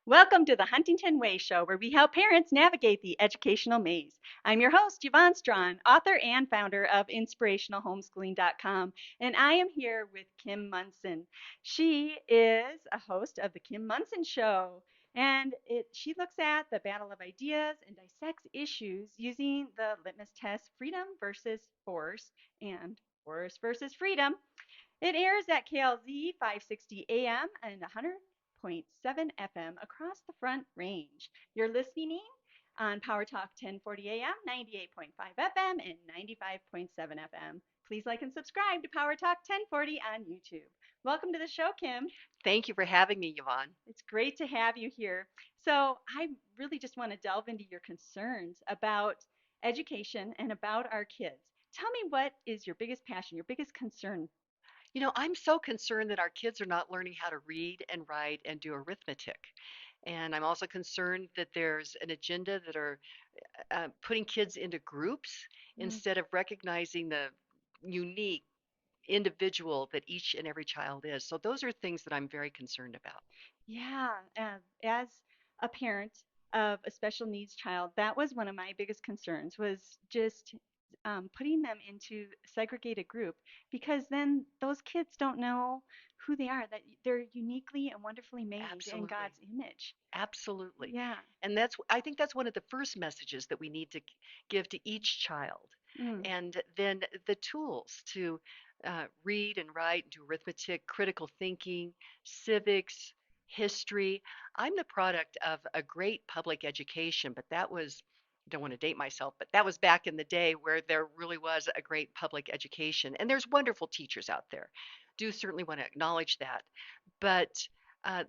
Welcome to the Huntington Way Show, where we help parents navigate the educational maze. I'm your host, Yvonne Strachan, author and founder of InspirationalHomeschooling.com, and I am here with Kim Monson. She is a host of the Kim Monson Show, and she looks at the battle of ideas and dissects issues using the litmus test freedom versus force and force versus freedom. It airs at KLZ 560 AM and 100.7 FM across the Front Range. You're listening on Power Talk 1040 AM, 98.5 FM, and 95.7 FM. Please like and subscribe to Power Talk 1040 on YouTube. Welcome to the show, Kim. Thank you for having me, Yvonne. It's great to have you here. So, I really just want to delve into your concerns about education and about our kids. Tell me, what is your biggest passion, your biggest concern? I'm so concerned that our kids are not learning how to read and write and do arithmetic. And I'm also concerned that there's an agenda that are putting kids into groups Mm. instead of recognizing the unique individual that each and every child is. So those are things that I'm very concerned about. Yeah, as a parent of a special needs child, that was one of my biggest concerns was just putting them into segregated group because then those kids don't know who they are, that they're uniquely and wonderfully made in Absolutely. God's image. Absolutely. Yeah. And I think that's one of the first messages that we need to give to each child. Mm. And then the tools to read and write, do arithmetic, critical thinking, civics, history. I'm the product of a great public education, but that was, don't want to date myself, but that was back in the day where there really was a great public education. And there's wonderful teachers out there. Do certainly want to acknowledge that. But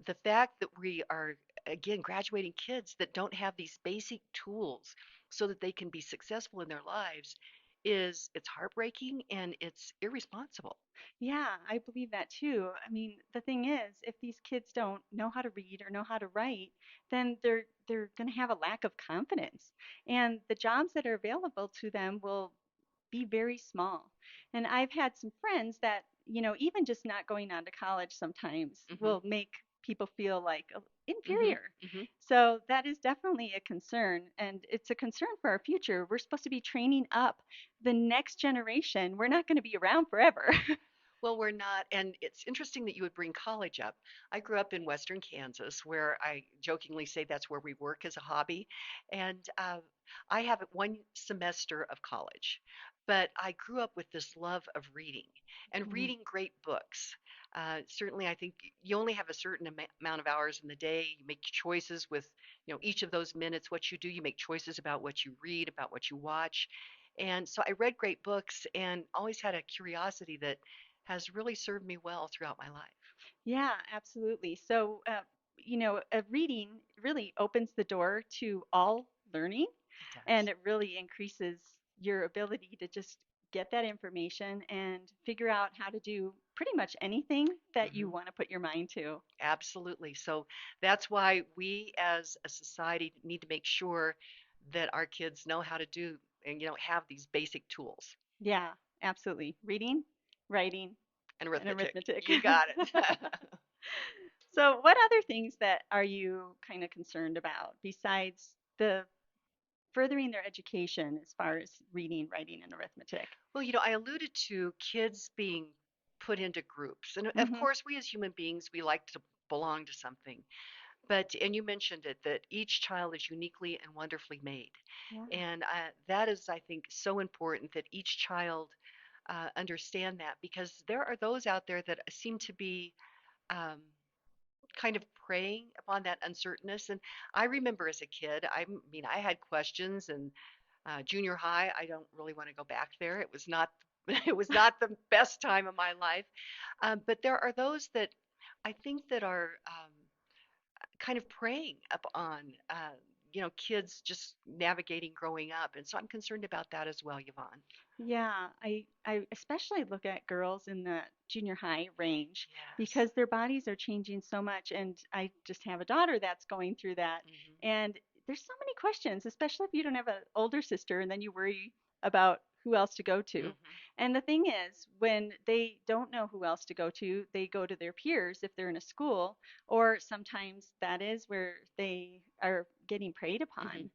the fact that we are, again, graduating kids that don't have these basic tools so that they can be successful in their lives it's heartbreaking and it's irresponsible. Yeah, I believe that too. I mean, the thing is, if these kids don't know how to read or know how to write, then they're going to have a lack of confidence. And the jobs that are available to them will be very small. And I've had some friends that, even just not going on to college sometimes Hmm. will make people feel like Hmm. inferior. Hmm. So that is definitely a concern. And it's a concern for our future. We're supposed to be training up the next generation. We're not going to be around forever. Well, we're not, and it's interesting that you would bring college up. I grew up in Western Kansas, where I jokingly say that's where we work as a hobby. And I have one semester of college, but I grew up with this love of reading and Mm. reading great books. Certainly, I think you only have a certain amount of hours in the day. You make choices with, each of those minutes, what you do. You make choices about what you read, about what you watch. And so I read great books and always had a curiosity that has really served me well throughout my life. Yeah, absolutely. So, reading really opens the door to all learning, It and does. it really increases your ability to just get that information and figure out how to do pretty much anything that you Hmm. want to put your mind to. Absolutely. So that's why we as a society need to make sure that our kids know how to do and have these basic tools Yeah, absolutely. Reading, writing, and and arithmetic. arithmetic. You got it. So, what other things that are you kind of concerned about besides the furthering their education as far as reading, writing, and arithmetic? Well, I alluded to kids being put into groups. And of Hmm. course, we as human beings, we like to belong to something. But, and you mentioned it, that each child is uniquely and wonderfully made. Yeah. And that is, I think, so important that each child understand that because there are those out there that seem to be um, kind of preying upon that uncertainness. And I remember as a kid, I mean, I had questions and junior high, I don't really want to go back there. It was not, it was not the best time of my life. But there are those that I think that are kind of preying upon, kids just navigating growing up. And so I'm concerned about that as well, Yvonne. Yeah, I especially look at girls in the junior high range Yes. because their bodies are changing so much. And I just have a daughter that's going through that. Hmm. And there's so many questions, especially if you don't have an older sister and then you worry about who else to go to. Hmm. And the thing is, when they don't know who else to go to, they go to their peers if they're in a school, or sometimes that is where they are getting preyed Hmm. upon.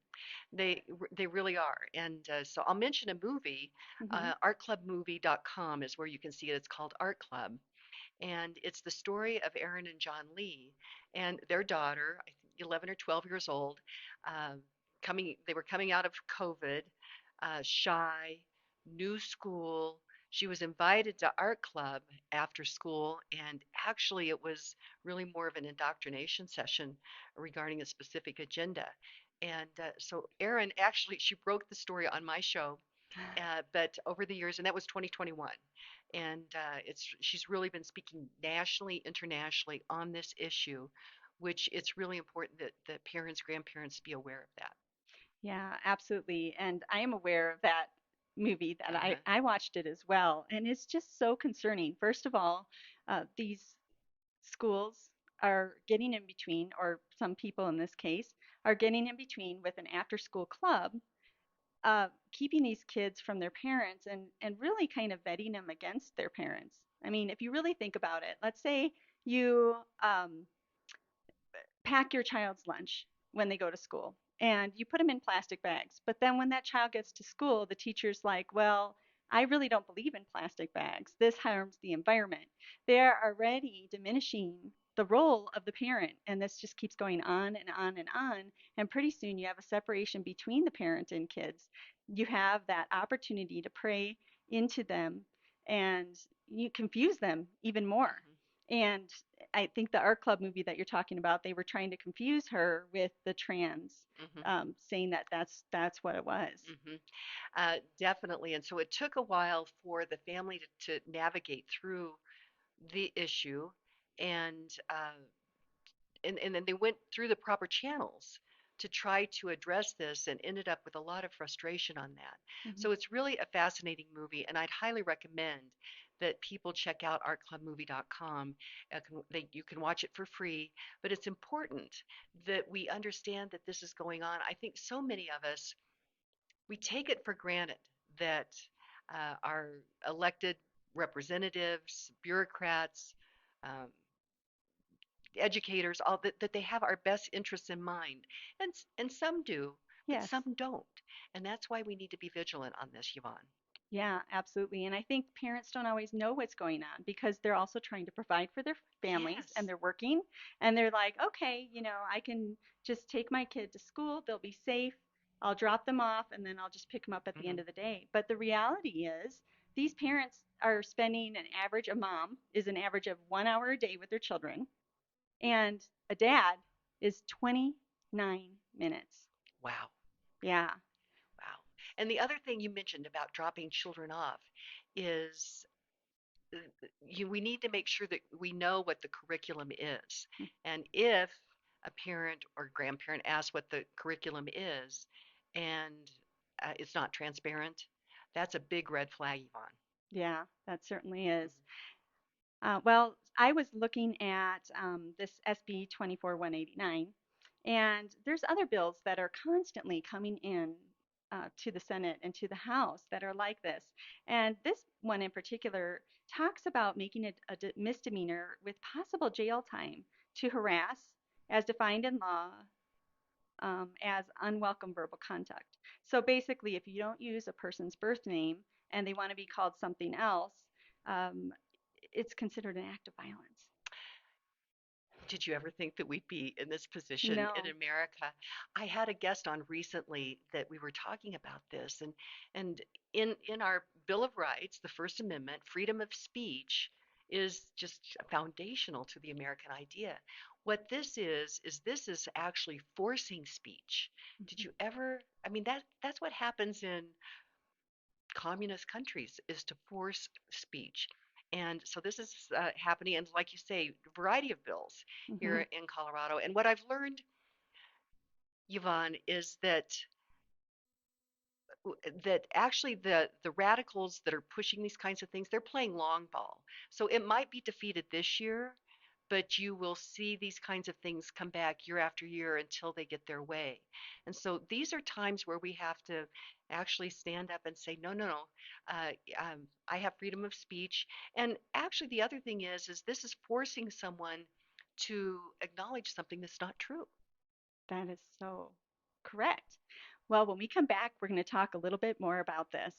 They really are. And so I'll mention a movie. Hmm. Artclubmovie.com is where you can see it. It's called Art Club, and it's the story of Aaron and John Lee and their daughter, I think 11 or 12 years old. um, they were coming out of COVID, shy, new school. She was invited to art club after school, and actually it was really more of an indoctrination session regarding a specific agenda. And so Erin, actually, she broke the story on my show, but over the years, and that was 2021, and she's really been speaking nationally, internationally on this issue, which it's really important that parents, grandparents be aware of that. Yeah, absolutely. And I am aware of that movie that Uh-huh. I watched it as well. And it's just so concerning. First of all, these schools are getting in between, or some people in this case are getting in between with an after school club, keeping these kids from their parents and really kind of vetting them against their parents. I mean, if you really think about it, let's say you pack your child's lunch when they go to school and you put them in plastic bags. But then when that child gets to school, the teacher's like, well, I really don't believe in plastic bags. This harms the environment. They're already diminishing the role of the parent. And this just keeps going on and on and on. And pretty soon you have a separation between the parent and kids. You have that opportunity to prey into them and you confuse them even more. Hmm. And I think the art club movie that you're talking about, they were trying to confuse her with the trans, Hmm. saying that that's what it was. Hmm. Definitely. And so it took a while for the family to navigate through the issue, and and then they went through the proper channels to try to address this and ended up with a lot of frustration on that. Hmm. So it's really a fascinating movie, and I'd highly recommend that people check out artclubmovie.com. You can watch it for free, but it's important that we understand that this is going on. I think so many of us, we take it for granted that our elected representatives, bureaucrats, um, educators, all that they have our best interests in mind, and some do, but Yes. some don't, and that's why we need to be vigilant on this, Yvonne. Yeah, absolutely. And I think parents don't always know what's going on because they're also trying to provide for their families and Yes. they're working and they're like, okay, I can just take my kid to school, they'll be safe, I'll drop them off, and then I'll just pick them up at the Hmm. end of the day. But the reality is, these parents are spending a mom is an average of 1 hour a day with their children, and a dad is 29 minutes. Wow. Yeah. Wow. And the other thing you mentioned about dropping children off is we need to make sure that we know what the curriculum is. And if a parent or grandparent asks what the curriculum is and it's not transparent, that's a big red flag, Yvonne. Yeah, that certainly is. Mhm. Well, I was looking at this SB 24189, and there's other bills that are constantly coming in to the Senate and to the House that are like this. And this one in particular talks about making it a misdemeanor with possible jail time to harass, as defined in law, as unwelcome verbal contact. So basically, if you don't use a person's birth name and they want to be called something else, um, it's considered an act of violence. Did you ever think that we'd be in this position in No. America? I had a guest on recently that we were talking about this, and in our Bill of Rights, the First Amendment, freedom of speech is just foundational to the American idea. What this is actually forcing speech. Did Mhm. you ever, I mean, that's what happens in communist countries, is to force speech. And so this is happening, and like you say, a variety of bills here Mhm. in Colorado. And what I've learned, Yvonne, is that actually the radicals that are pushing these kinds of things, they're playing long ball. So it might be defeated this year, but you will see these kinds of things come back year after year until they get their way. And so these are times where we have to actually stand up and say, no, no, no, uh, I have freedom of speech. And actually, the other thing is this is forcing someone to acknowledge something that's not true. That is so correct. Well, when we come back, we're going to talk a little bit more about this.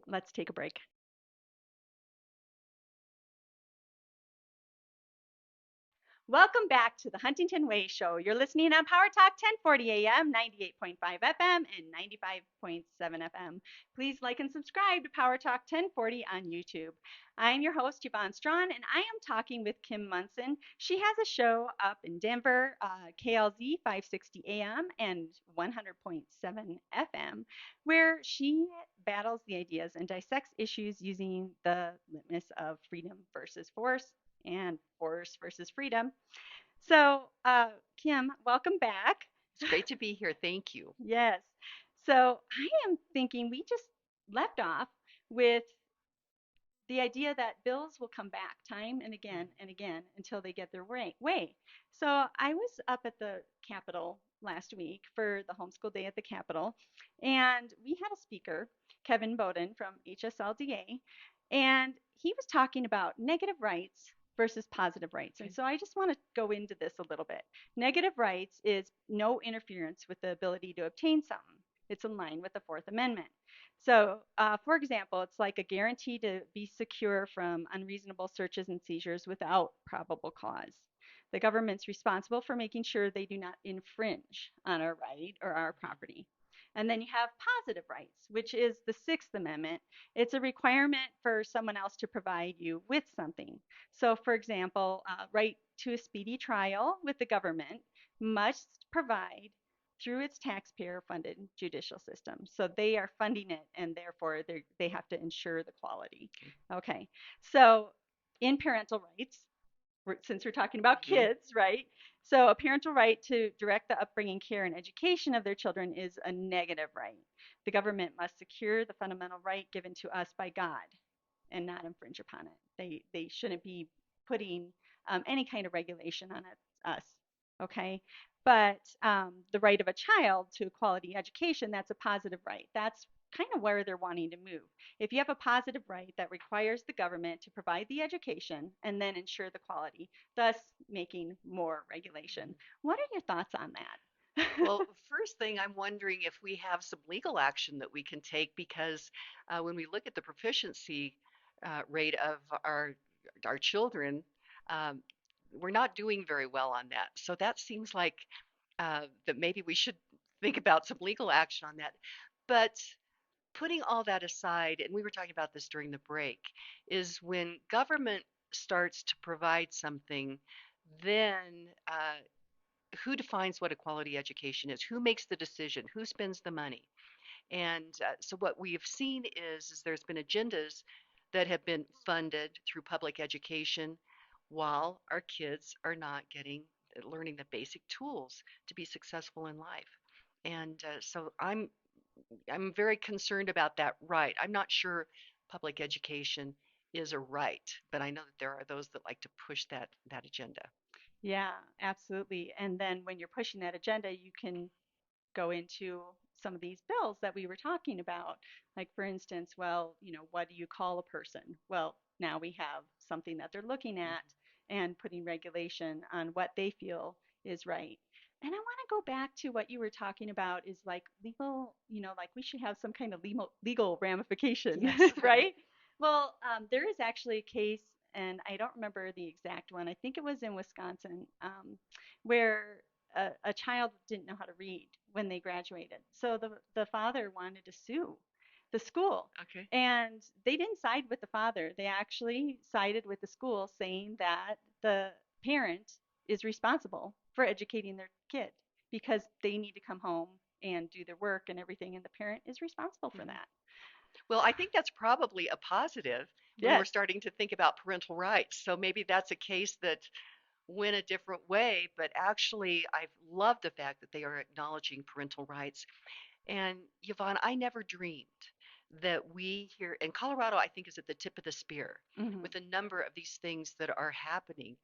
Let's take a break. Welcome back to the Huntington Way Show. You're listening on Power Talk 1040 AM, 98.5 FM, and 95.7 FM. Please like and subscribe to Power Talk 1040 on YouTube. I'm your host, Yvonne Strachan, and I am talking with Kim Monson. She has a show up in Denver, KLZ 560 AM and 100.7 FM, where she battles the ideas and dissects issues using the litmus of freedom versus force and force versus freedom. So, Kim, welcome back. It's great to be here. Thank you. Yes. So, I am thinking we just left off with the idea that bills will come back time and again until they get their way. So I was up at the Capitol last week for the homeschool day at the Capitol, and we had a speaker, Kevin Bowden from HSLDA, and he was talking about negative rights versus positive rights. And Okay. so I just want to go into this a little bit. Negative rights is no interference with the ability to obtain something. It's in line with the Fourth Amendment. So, for example, it's like a guarantee to be secure from unreasonable searches and seizures without probable cause. The government's responsible for making sure they do not infringe on our right or our property. And then you have positive rights, which is the Sixth Amendment. It's a requirement for someone else to provide you with something. So, for example, right to a speedy trial with the government must provide through its taxpayer funded judicial system. So they are funding it and therefore they have to ensure the quality. Okay. Okay. So in parental rights, since we're talking about Hmm. kids, right? So a parental right to direct the upbringing, care, and education of their children is a negative right. The government must secure the fundamental right given to us by God and not infringe upon it. They shouldn't be putting any kind of regulation on us. Okay, but the right of a child to a quality education, that's a positive right. That's kind of where they're wanting to move. If you have a positive right that requires the government to provide the education and then ensure the quality, thus making more regulation. What are your thoughts on that? Well, first thing, I'm wondering if we have some legal action that we can take because when we look at the proficiency rate of our children, um, we're not doing very well on that. So that seems like that maybe we should think about some legal action on that. But putting all that aside, and we were talking about this during the break, is when government starts to provide something, then who defines what a quality education is? Who makes the decision? Who spends the money? And so what we have seen is there's been agendas that have been funded through public education while our kids are not getting learning the basic tools to be successful in life. And so I'm very concerned about that right. I'm not sure public education is a right, but I know that there are those that like to push that agenda. Yeah, absolutely. And then when you're pushing that agenda, you can go into some of these bills that we were talking about. Like, for instance, well, what do you call a person? Well, now we have something that they're looking at Mhm. and putting regulation on what they feel is right. And I want to go back to what you were talking about is like legal, like we should have some kind of legal ramification, Yes. right? Well, there is actually a case, and I don't remember the exact one. I think it was in Wisconsin, where a child didn't know how to read when they graduated. So the father wanted to sue the school. Okay. And they didn't side with the father. They actually sided with the school, saying that the parent is responsible for educating their kid because they need to come home and do their work and everything, and the parent is responsible for Mhm. that. Well, I think that's probably a positive when we're Yes. starting to think about parental rights. So maybe that's a case that went a different way, but actually, I've loved the fact that they are acknowledging parental rights. And Yvonne, I never dreamed that we here in Colorado, I think, is at the tip of the spear Hmm. with a number of these things that are happening.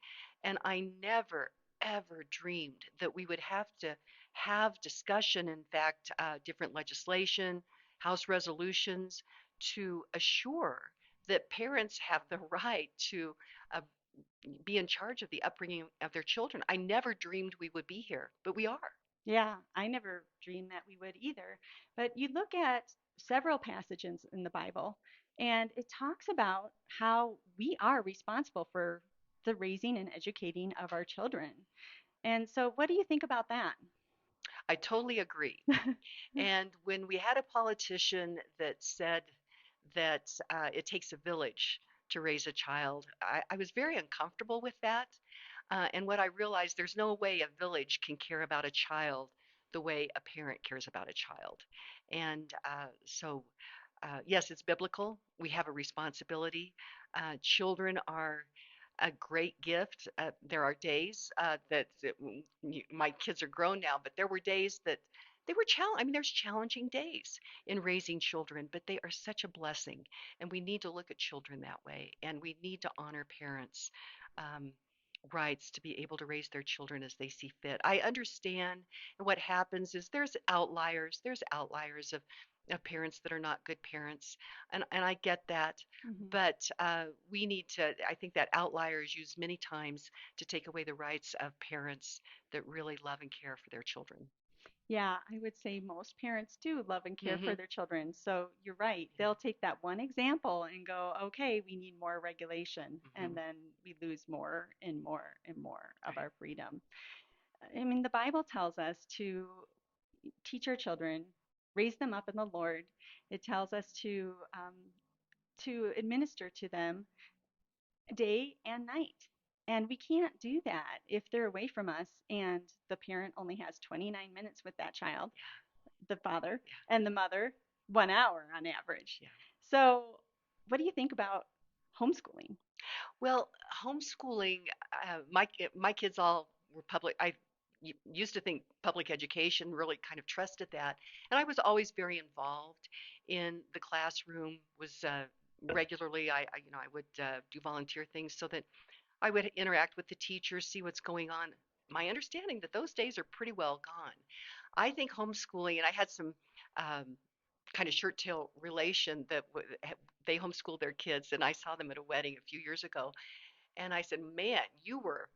And I never, ever dreamed that we would have to have discussion, in fact, different legislation, House resolutions to assure that parents have the right to uh, be in charge of the upbringing of their children. I never dreamed we would be here, but we are. Yeah, I never dreamed that we would either. But you look at several passages in the Bible, and it talks about how we are responsible for the raising and educating of our children. And so, what do you think about that? I totally agree. And when we had a politician that said that it takes a village to raise a child, I was very uncomfortable with that. And what I realized, there's no way a village can care about a child the way a parent cares about a child. And yes, it's biblical. We have a responsibility. Children are a great gift. There are days my kids are grown now, but there were days that they were I mean, there's challenging days in raising children, but they are such a blessing. And we need to look at children that way. And we need to honor parents' um, rights to be able to raise their children as they see fit. I understand what happens is there's outliers. There's outliers of parents that are not good parents. And I get that. Hmm. But we need to, I think that outlier is used many times to take away the rights of parents that really love and care for their children. Yeah, I would say most parents do love and care for Hmm. their children. So you're right. Yeah. They'll take that one example and go, okay, we need more regulation. And Hmm. then we lose more and more and more of Right. our freedom. I mean, the Bible tells us to teach our children, raise them up in the Lord. It tells us to administer to them day and night. And we can't do that if they're away from us and the parent only has 29 minutes with that child, Yeah. the father, Yeah. and the mother 1 hour on average. Yeah. So, what do you think about homeschooling? Well, homeschooling, my kids all were public. I used to think public education really kind of trusted that, and I was always very involved in the classroom. Was regularly, I would do volunteer things so that I would interact with the teachers, see what's going on. My understanding that those days are pretty well gone. I think homeschooling, and I had some um, kind of shirt tail relation that they homeschooled their kids, and I saw them at a wedding a few years ago, and I said, "Man, you were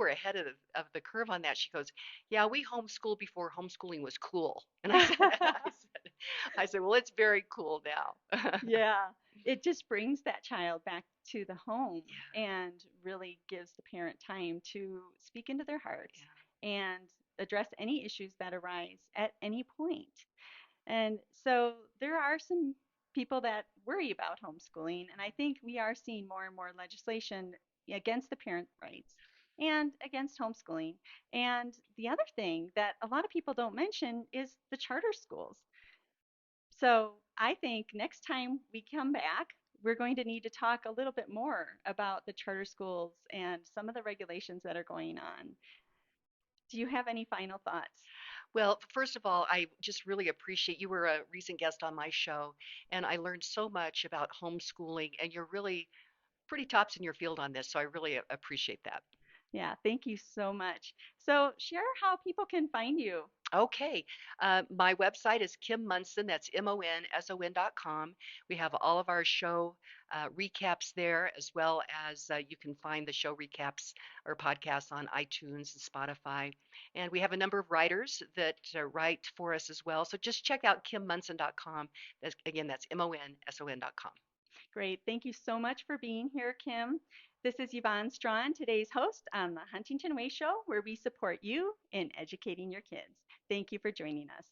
ahead of the curve on that." She goes, "Yeah, we homeschooled before homeschooling was cool." And I said, I said, "Well, it's very cool now." Yeah, it just brings that child back to the home Yeah, and really gives the parent time to speak into their hearts yeah. and address any issues that arise at any point. And so there are some people that worry about homeschooling, and I think we are seeing more and more legislation against the parent rights and against homeschooling. And the other thing that a lot of people don't mention is the charter schools. So I think next time we come back, we're going to need to talk a little bit more about the charter schools and some of the regulations that are going on. Do you have any final thoughts? Well, first of all, I just really appreciate you were a recent guest on my show, and I learned so much about homeschooling, and you're really pretty tops in your field on this, so I really appreciate that. Yeah, thank you so much. So share how people can find you. Okay. My website is Kim Monson. That's MONSON.com. We have all of our show recaps there, as well as you can find the show recaps or podcasts on iTunes and Spotify. And we have a number of writers that write for us as well. So just check out KimMonson.com. Again, that's MONSON.com. Great. Thank you so much for being here, Kim. This is Yvonne Strachan, today's host on the Huntington Way Show, where we support you in educating your kids. Thank you for joining us.